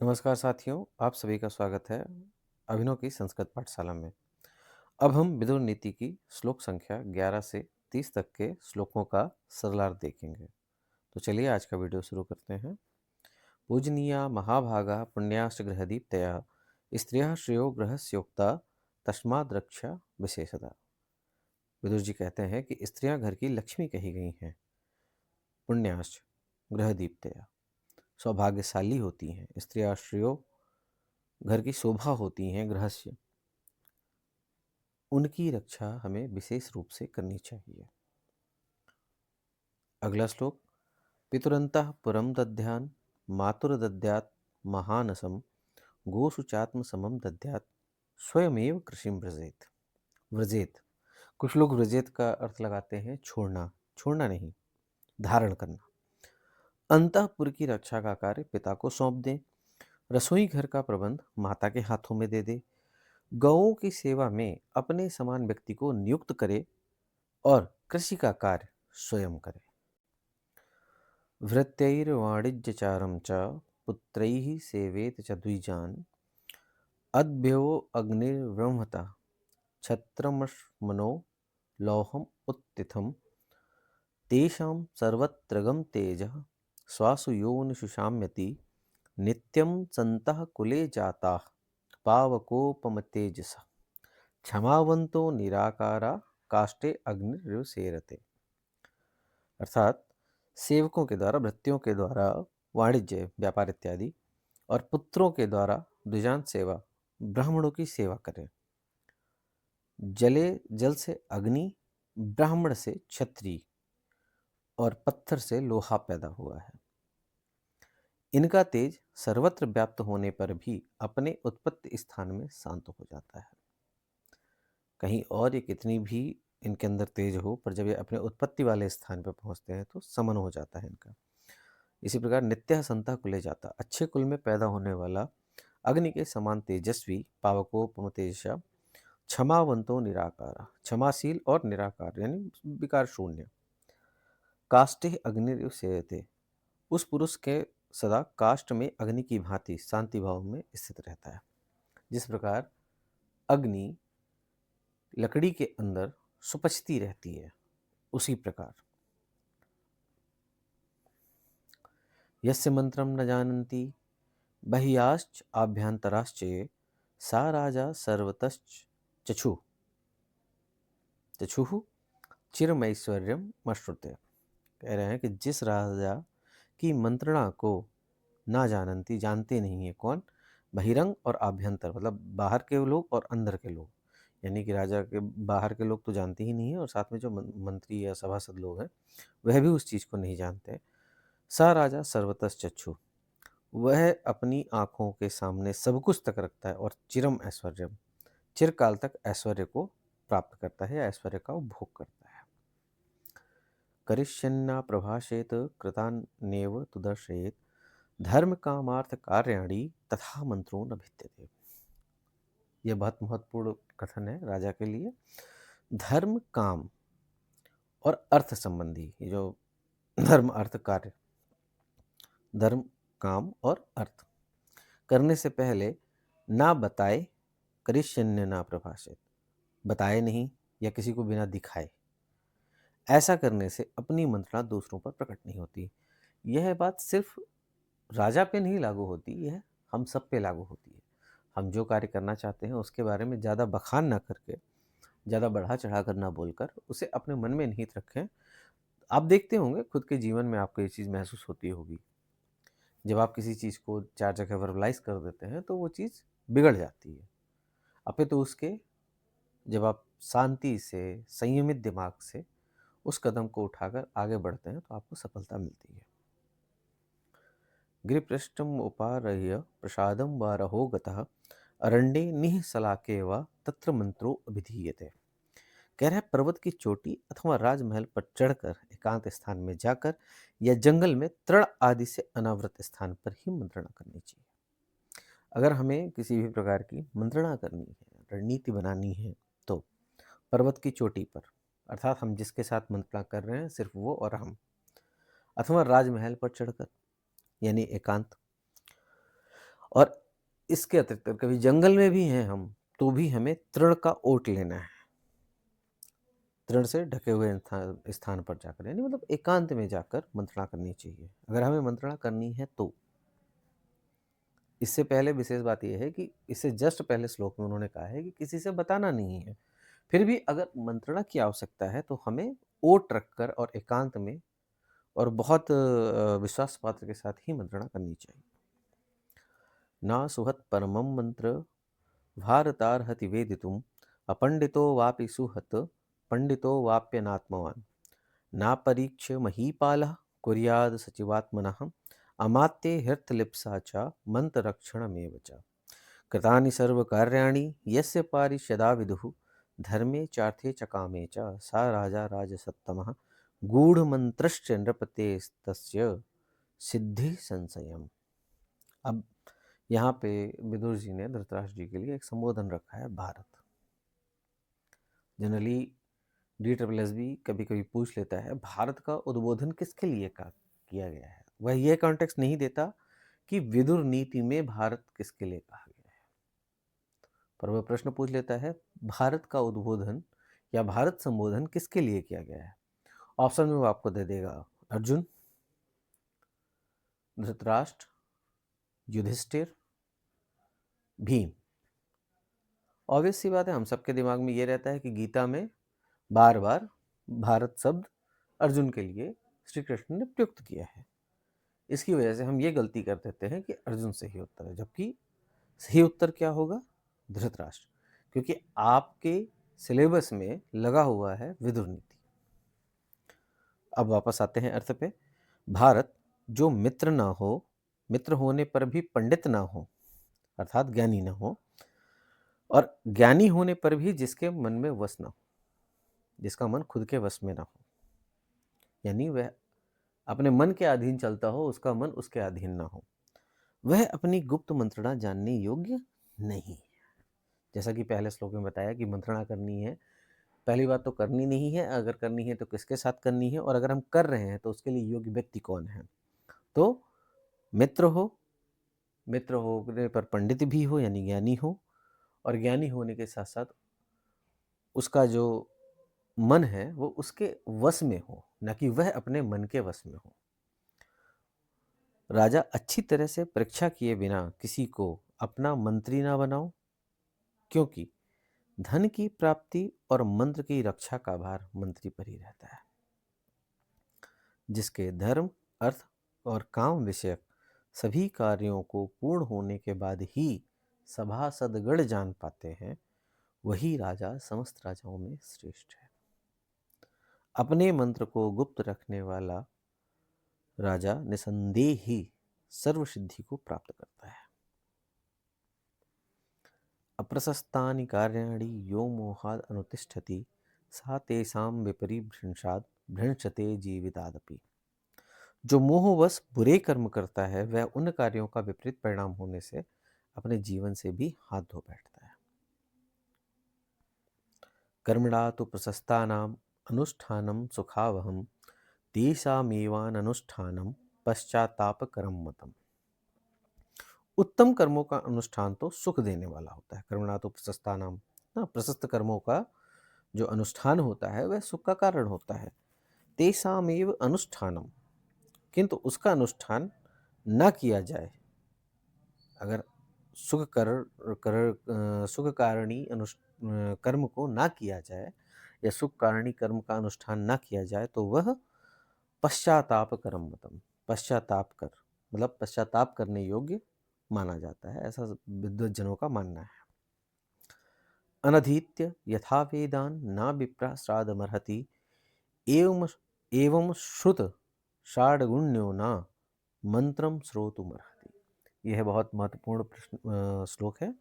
नमस्कार साथियों, आप सभी का स्वागत है अभिनव की संस्कृत पाठशाला में। अब हम विदुर नीति की श्लोक संख्या 11 से 30 तक के श्लोकों का सरलार्थ देखेंगे। तो चलिए आज का वीडियो शुरू करते हैं। पूजनीया महाभागा पुण्याश्च गृहदीप्तया स्त्रियः श्रेयो गृहस्योक्ता तस्माद् रक्षा विशेषता। विदुर जी कहते हैं कि स्त्रियां घर की लक्ष्मी कही गई हैं। पुण्याश्च गृहदीप्तया सौभाग्यशाली होती हैं। स्त्रियः श्रेयो घर की शोभा होती हैं। गृहस्य उनकी रक्षा हमें विशेष रूप से करनी चाहिए। अगला श्लोक, पितुरंतः पुरम दद्यान मातुर्दद्यात् महानसम गोशुचात्म समम दद्यात् स्वयमेव कृषिम व्रजेत। व्रजेत, कुछ लोग व्रजेत का अर्थ लगाते हैं छोड़ना, छोड़ना नहीं, धारण करना। अंतःपुर की रक्षा का कार्य पिता को सौंप दें। रसोई घर का प्रबंध माता के हाथों में दे दे। गौओं की सेवा में अपने समान व्यक्ति को नियुक्त करे और कृषि का कार्य स्वयं करे। भृत्यैर्वाणिज्यचारं च पुत्रैः सेवेत च द्विजान् अद्भ्यो अग्निर्ब्रह्मता छत्रमश्मनो लौहम् उत्थितम् तेषां सर्वत्रगं तेजः स्वासु योनिषु शाम्यति नित्यं सन्तः कुले जाताः पावकोपमतेजसः क्षमावंतो निराकारा काष्ठे अग्निर्युसेरते। अर्थात सेवकों के द्वारा, भृत्यों के द्वारा वाणिज्य व्यापार इत्यादि और पुत्रों के द्वारा द्विजान सेवा, ब्राह्मणों की सेवा करें। जले जल से अग्नि, ब्राह्मण से क्षत्रिय और पत्थर से लोहा पैदा हुआ है। इनका तेज सर्वत्र व्याप्त होने पर भी अपने उत्पत्ति स्थान में शांत हो जाता है। कहीं और ये कितनी भी इनके अंदर तेज हो, पर जब ये अपने उत्पत्ति वाले स्थान पर पहुंचते हैं तो समन हो जाता है इनका। इसी प्रकार नित्य संता कुले जाता, अच्छे कुल में पैदा होने वाला अग्नि के समान तेजस्वी पावकोपम तेजसा क्षमावंतो निराकारा, क्षमाशील और निराकार यानी विकार शून्य। काष्ठे अग्निरिव सेयते, उस पुरुष के सदा काष्ठ में अग्नि की भांति शांति भाव में स्थित रहता है। जिस प्रकार अग्नि लकड़ी के अंदर सुपचती रहती है, उसी प्रकार यस्य मंत्रम न जानन्ति बह्याश्च आभ्यंतराश्च सा राजा सर्वतश्च चक्षु चक्षुः चिरमैश्वर्यम मश्रुते। कह रहे हैं कि जिस राजा की मंत्रणा को ना जानती, जानते नहीं है कौन, बहिरंग और आभ्यंतर मतलब बाहर के लोग और अंदर के लोग, यानी कि राजा के बाहर के लोग तो जानते ही नहीं है और साथ में जो मंत्री या सभासद लोग हैं वह भी उस चीज़ को नहीं जानते। सा राजा सर्वतः चक्षु, वह अपनी आँखों के सामने सब कुछ तक रखता है और चिरम ऐश्वर्यम, चिरकाल तक ऐश्वर्य को प्राप्त करता है या ऐश्वर्य का उपभोग करता है। करिष्यन्ना प्रभाषेत कृतान्नेव तुदर्शयेत धर्म कामार्थ कार्याणि तथा मंत्रो न भिद्यते। यह बहुत महत्वपूर्ण कथन है राजा के लिए। धर्म काम और अर्थ संबंधी, ये जो धर्म अर्थ कार्य, धर्म काम और अर्थ करने से पहले ना बताए, करिष्यन्य ना प्रभाषित, बताए नहीं या किसी को बिना दिखाए। ऐसा करने से अपनी मंत्रणा दूसरों पर प्रकट नहीं होती। यह बात सिर्फ राजा पे नहीं लागू होती, यह हम सब पे लागू होती है। हम जो कार्य करना चाहते हैं उसके बारे में ज़्यादा बखान ना करके, ज़्यादा बढ़ा चढ़ा कर ना बोलकर उसे अपने मन में निहित रखें। आप देखते होंगे खुद के जीवन में आपको ये चीज़ महसूस होती होगी, जब आप किसी चीज़ को 4 जगह वर्बलाइज़ कर देते हैं तो वो चीज़ बिगड़ जाती है। अपितु उसके जब आप शांति से, संयमित दिमाग से उस कदम को उठाकर आगे बढ़ते हैं तो आपको सफलता मिलती है। गिरिपृष्ठम उपारह्य प्रसादम व रहो गतः अरण्ये निःसलाके व तत्र मंत्रो अभिधीयते। कह रहा है पर्वत की चोटी अथवा राजमहल पर चढ़कर एकांत स्थान में जाकर या जंगल में तृण आदि से अनावृत स्थान पर ही मंत्रणा करनी चाहिए। अगर हमें किसी भी प्रकार की मंत्रणा करनी है, रणनीति बनानी है, तो पर्वत की चोटी पर, अर्थात हम जिसके साथ मंत्रणा कर रहे हैं सिर्फ वो और हम, अथवा राजमहल पर चढ़कर यानी एकांत, और इसके अतिरिक्त कभी जंगल में भी हैं हम, तो भी हमें तृण का ओट लेना है। तृण से ढके हुए स्थान पर जाकर, यानी मतलब एकांत में जाकर मंत्रणा करनी चाहिए, अगर हमें मंत्रणा करनी है तो। इससे पहले विशेष बात यह है कि इससे जस्ट पहले श्लोक में उन्होंने कहा है कि किसी से बताना नहीं है। फिर भी अगर मंत्रणा की आवश्यकता है तो हमें ओट रखकर और एकांत में और बहुत विश्वास पात्र के साथ ही मंत्रणा करनी चाहिए। ना सुहत परमं मंत्र भारतार्हति वेदितुम अपंडितो वापि सुहत पंडितो वाप्यनात्मवान ना परीक्ष्य महीपालः कुर्याद सचिवात्मनः अमात्ये हृतलिप्सा च मंत्ररक्षणमेव च कृतानि सर्वकार्याणि यस्य पारिषदा विदुः धर्मे चार्थे च कामे च सा राजा राजसत्तमः गूढ़मन्त्रश्च नृपतेस्तस्य सिद्धि संशयम्। अब यहाँ पे विदुर जी ने धृतराष्ट्र जी के लिए एक संबोधन रखा है भारत। जनरली DSSB कभी कभी पूछ लेता है भारत का उद्बोधन किसके लिए किया गया है। वह यह कॉन्टेक्स्ट नहीं देता कि विदुर नीति में भारत किसके लिए कहा गया है, पर वह प्रश्न पूछ लेता है भारत का उद्बोधन या भारत संबोधन किसके लिए किया गया है। ऑप्शन में वो आपको दे देगा अर्जुन, धृतराष्ट्र, युधिष्ठिर, भीम। ऑब्वियस सी बात है, हम सबके दिमाग में ये रहता है कि गीता में बार बार भारत शब्द अर्जुन के लिए श्री कृष्ण ने प्रयुक्त किया है। इसकी वजह से हम ये गलती कर देते हैं कि अर्जुन सही उत्तर है, जबकि सही उत्तर क्या होगा, धृतराष्ट्र, क्योंकि आपके सिलेबस में लगा हुआ है विदुर नीति। अब वापस आते हैं अर्थ पे। भारत जो मित्र ना हो, मित्र होने पर भी पंडित ना हो, अर्थात ज्ञानी ना हो, और ज्ञानी होने पर भी जिसके मन में वश ना हो, जिसका मन खुद के वश में ना हो, यानी वह अपने मन के अधीन चलता हो, उसका मन उसके अधीन ना हो, वह अपनी गुप्त मंत्रणा जानने योग्य नहीं है। जैसा कि पहले श्लोक में बताया कि मंत्रणा करनी है, पहली बात तो करनी नहीं है, अगर करनी है तो किसके साथ करनी है, और अगर हम कर रहे हैं तो उसके लिए योग्य व्यक्ति कौन है। तो मित्र हो, मित्र होने पर पंडित भी हो यानी ज्ञानी हो, और ज्ञानी होने के साथ साथ उसका जो मन है वो उसके वश में हो, न कि वह अपने मन के वश में हो। राजा अच्छी तरह से परीक्षा किए बिना किसी को अपना मंत्री ना बनाओ, क्योंकि धन की प्राप्ति और मंत्र की रक्षा का भार मंत्री पर ही रहता है। जिसके धर्म, अर्थ और काम विषयक सभी कार्यों को पूर्ण होने के बाद ही सभासदगण जान पाते हैं, वही राजा समस्त राजाओं में श्रेष्ठ है। अपने मंत्र को गुप्त रखने वाला राजा निसंदेह ही सर्व सिद्धि को प्राप्त करता है। अप्रशस्तानि कार्याणि यो मोहाद अनुतिष्ठति सा तेषां विपरीभ्रंशात् भ्रंशते जीवितादपि। जो मोहवश बुरे कर्म करता है वह उन कार्यों का विपरीत परिणाम होने से अपने जीवन से भी हाथ धो बैठता है। कर्मणा तो प्रशस्तानाम अनुष्ठानम सुखावहम तेषामेवाननुष्ठानम पश्चातापकरम मतम। उत्तम कर्मों का अनुष्ठान तो सुख देने वाला होता है। कर्मणा तो प्रशस्तानाम, प्रशस्त कर्मों का जो अनुष्ठान होता है वह सुख का कारण होता है। तेषामेव अनुष्ठानम, किंतु उसका अनुष्ठान न किया जाए, अगर सुख कारणी कर्म को ना किया जाए या सुख कारणी कर्म का अनुष्ठान ना किया जाए तो वह पश्चाताप कर्म मतम, पश्चाताप कर मतलब पश्चाताप करने योग्य माना जाता है, ऐसा विद्वज्जनों का मानना है। अनधीत्य यथा वेदान ना विप्रा श्राद्धमर्हति एवं एवं श्रुत षाड्गुण्यो ना मंत्रम श्रोतुमर्हति। यह बहुत महत्वपूर्ण प्रश्न श्लोक है।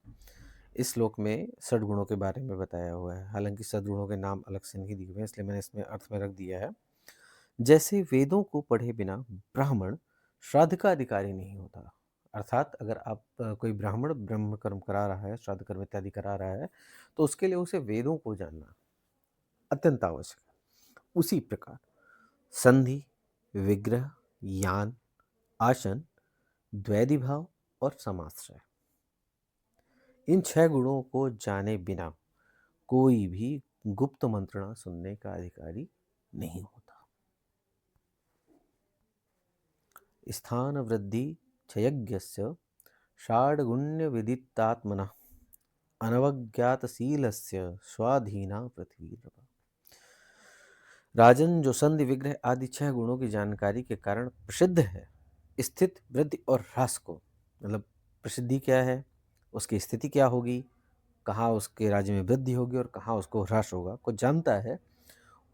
इस श्लोक में सद्गुणों के बारे में बताया हुआ है, हालांकि सद्गुणों के नाम अलग से नहीं दिए हुए, इसलिए मैंने इसमें अर्थ में रख दिया है। जैसे वेदों को पढ़े बिना ब्राह्मण श्राद्ध का अधिकारी नहीं होता, अर्थात अगर आप कोई ब्राह्मण ब्रह्म कर्म करा रहा है, श्राद्ध कर्म इत्यादि करा रहा है, तो उसके लिए उसे वेदों को जानना अत्यंत आवश्यक है। उसी प्रकार संधि, विग्रह, यान, आसन, द्वैधि भाव और समाश्रय। इन 6 गुणों को जाने बिना कोई भी गुप्त मंत्रणा सुनने का अधिकारी नहीं होता। स्थान वृद्धि क्षयज्ञस्य षाड्गुण्य विदितात्मनः अनवज्ञातशीलस्य स्वाधीना पृथ्वी। राजन, जो संधि विग्रह आदि 6 गुणों की जानकारी के कारण प्रसिद्ध है, स्थित वृद्धि और ह्रास को, मतलब प्रसिद्धि क्या है, उसकी स्थिति क्या होगी, कहाँ उसके राज्य में वृद्धि होगी और कहाँ उसको ह्रास होगा, को जानता है,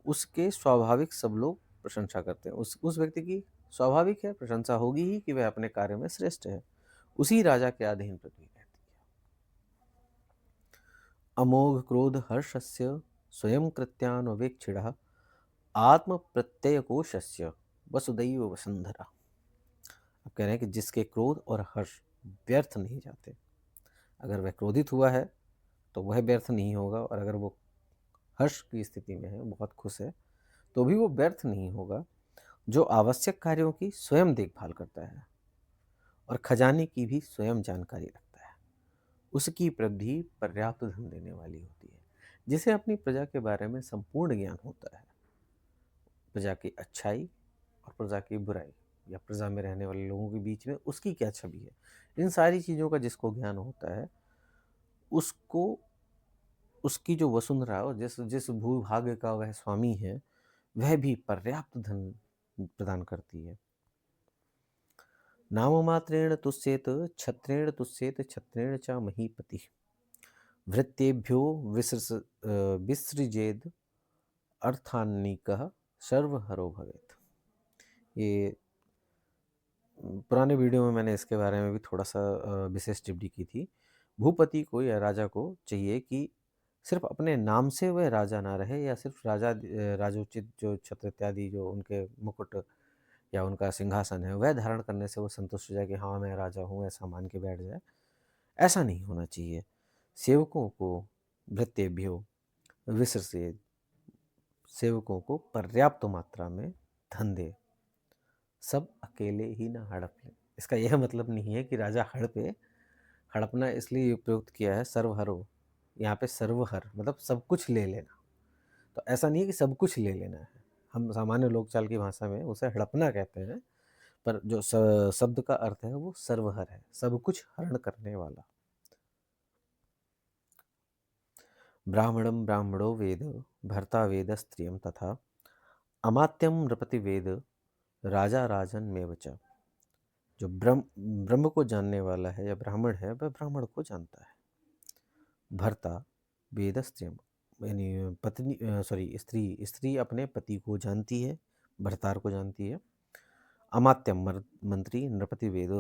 उसके स्वाभाविक सब लोग प्रशंसा करते हैं। उस व्यक्ति की स्वाभाविक है, प्रशंसा होगी ही कि वह अपने कार्य में श्रेष्ठ है। उसी राजा के अधीन पृथ्वी रहती है। अमोघ क्रोध हर्षस्य स्वयं कृत्यान्वेक्षिणः आत्म प्रत्यय कोशस्य वसुदैव वसुंधरा। अब कह रहे हैं कि जिसके क्रोध और हर्ष व्यर्थ नहीं जाते, अगर वह क्रोधित हुआ है तो वह व्यर्थ नहीं होगा, और अगर वो हर्ष की स्थिति में है, बहुत खुश है, तो भी वो व्यर्थ नहीं होगा। जो आवश्यक कार्यों की स्वयं देखभाल करता है और खजाने की भी स्वयं जानकारी रखता है, उसकी प्रवृत्ति पर्याप्त धन देने वाली होती है। जिसे अपनी प्रजा के बारे में संपूर्ण ज्ञान होता है, प्रजा की अच्छाई और प्रजा की बुराई, या प्रजा में रहने वाले लोगों के बीच में उसकी क्या छवि है, इन सारी चीज़ों का जिसको ज्ञान होता है, उसको उसकी जो वसुंधरा, और जिस जिस भूभाग्य का वह स्वामी है, वह भी पर्याप्त धन प्रदान करती है। नाम मात्रेण तुष्येत छत्रेण तुष्येत छत्रेण च महीपति वृत्तेभ्यो विसृजेद अर्थान्निकः सर्वहरो भवेत्। ये पुराने वीडियो में मैंने इसके बारे में भी थोड़ा सा विशेष टिप्पणी की थी। भूपति को या राजा को चाहिए कि सिर्फ अपने नाम से वह राजा ना रहे, या सिर्फ राजोचित जो छत्र इत्यादि जो उनके मुकुट या उनका सिंहासन है वह धारण करने से वो संतुष्ट हो जाए कि हाँ मैं राजा हूँ, ऐसा मान के बैठ जाए। ऐसा नहीं होना चाहिए। सेवकों को भृत्येभ्यो विसृजेत्, सेवकों को पर्याप्त मात्रा में धन दे, सब अकेले ही ना हड़प ले। इसका यह मतलब नहीं है कि राजा हड़पे। हड़पना इसलिए प्रयुक्त किया है सर्वहरो, यहाँ पे सर्वहर मतलब सब कुछ ले लेना। तो ऐसा नहीं है कि सब कुछ ले लेना है, हम सामान्य लोकचाल की भाषा में उसे हड़पना कहते हैं, पर जो शब्द का अर्थ है वो सर्वहर है, सब कुछ हरण करने वाला। ब्राह्मणम ब्राह्मणो वेद भर्ता वेद स्त्रियम तथा अमात्यम नृपति वेद राजा राजन में च। जो ब्रह्म को जानने वाला है या ब्राह्मण है, वह ब्राह्मण को जानता है। भर्ता वेद स्त्रियम, यानी पत्नी स्त्री अपने पति को जानती है, भर्तार को जानती है। अमात्यम मंत्री नृपति वेद,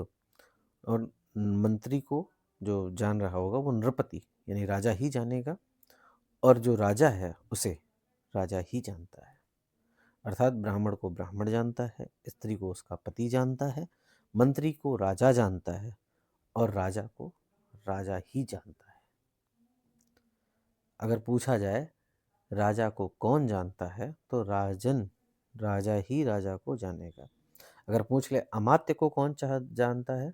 और मंत्री को जो जान रहा होगा वो नृपति यानी राजा ही जानेगा, और जो राजा है उसे राजा ही जानता है। अर्थात ब्राह्मण को ब्राह्मण जानता है, स्त्री को उसका पति जानता है, मंत्री को राजा जानता है, और राजा को राजा ही जानता है। अगर पूछा जाए राजा को कौन जानता है, तो राजन, राजा ही राजा को जानेगा। अगर पूछ ले अमात्य को कौन जानता है,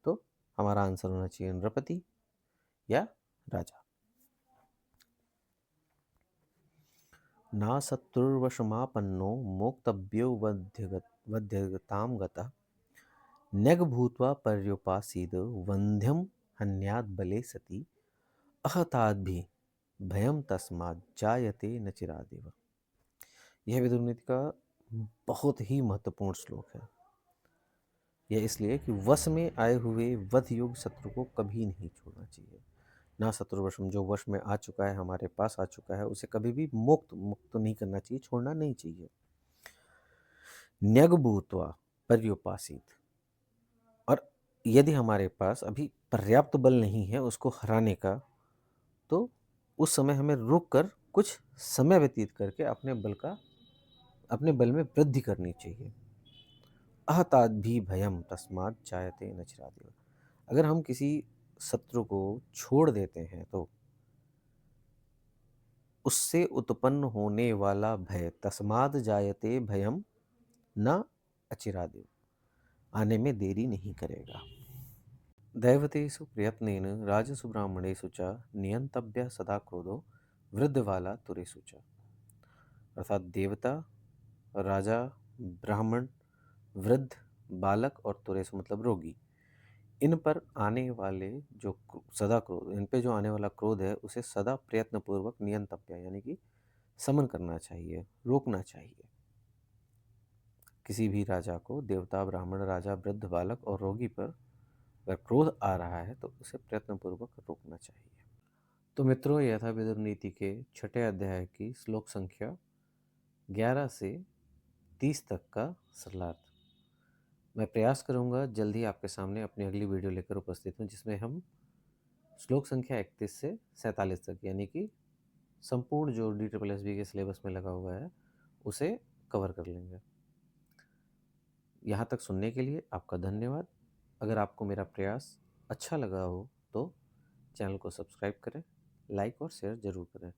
तो हमारा आंसर होना चाहिए नृपति या राजा। ना शत्रुर्वशमापन्नो मोक्तव्यो वध्यगताम गतः न्यग भूत्वा पर्युपासीद वंध्यम हन्याद बले सती अहताद्भि भयम तस्मात् जायते न चिरादेव। यह विदुर नीति का बहुत ही महत्वपूर्ण श्लोक है। यह इसलिए कि वश में आए हुए वध योग शत्रु को कभी नहीं छोड़ना चाहिए। ना शत्रुवशम, जो वश में आ चुका है, हमारे पास आ चुका है, उसे कभी भी मुक्त नहीं करना चाहिए, छोड़ना नहीं चाहिए। न्यग भूत्वा पर्युपासित, और यदि हमारे पास अभी पर्याप्त बल नहीं है उसको हराने का, तो उस समय हमें रुक कर कुछ समय व्यतीत करके अपने बल में वृद्धि करनी चाहिए। अहताद भी भयम तस्मात् जायते न चिरादेव। अगर हम किसी शत्रु को छोड़ देते हैं तो उससे उत्पन्न होने वाला भय, तस्माद जायते भयम न अचिरादेव, आने में देरी नहीं करेगा। दैवतेषु प्रयत्नेन राजसुब्राह्मणेषु च नियंतव्य सदा क्रोधो वृद्धवाला तुरेषु च। अर्थात देवता, राजा, ब्राह्मण, वृद्ध, बालक और तुरेषु मतलब रोगी, इन पर आने वाले जो सदा क्रोध, इन पे जो आने वाला क्रोध है उसे सदा प्रयत्न पूर्वक नियंतव्य यानी कि समन करना चाहिए, रोकना चाहिए। किसी भी राजा को देवता, ब्राह्मण, राजा, वृद्ध, बालक और रोगी पर अगर क्रोध आ रहा है तो उसे प्रयत्नपूर्वक रोकना चाहिए। तो मित्रों, यह था विदुर नीति के छठे अध्याय की श्लोक संख्या 11 से 30 तक का सरलार्थ। मैं प्रयास करूंगा जल्द ही आपके सामने अपनी अगली वीडियो लेकर उपस्थित हूं, जिसमें हम श्लोक संख्या 31 से 47 तक यानी कि संपूर्ण जो DSSB के सिलेबस में लगा हुआ है उसे कवर कर लेंगे। यहाँ तक सुनने के लिए आपका धन्यवाद। अगर आपको मेरा प्रयास अच्छा लगा हो तो चैनल को सब्सक्राइब करें, लाइक और शेयर ज़रूर करें।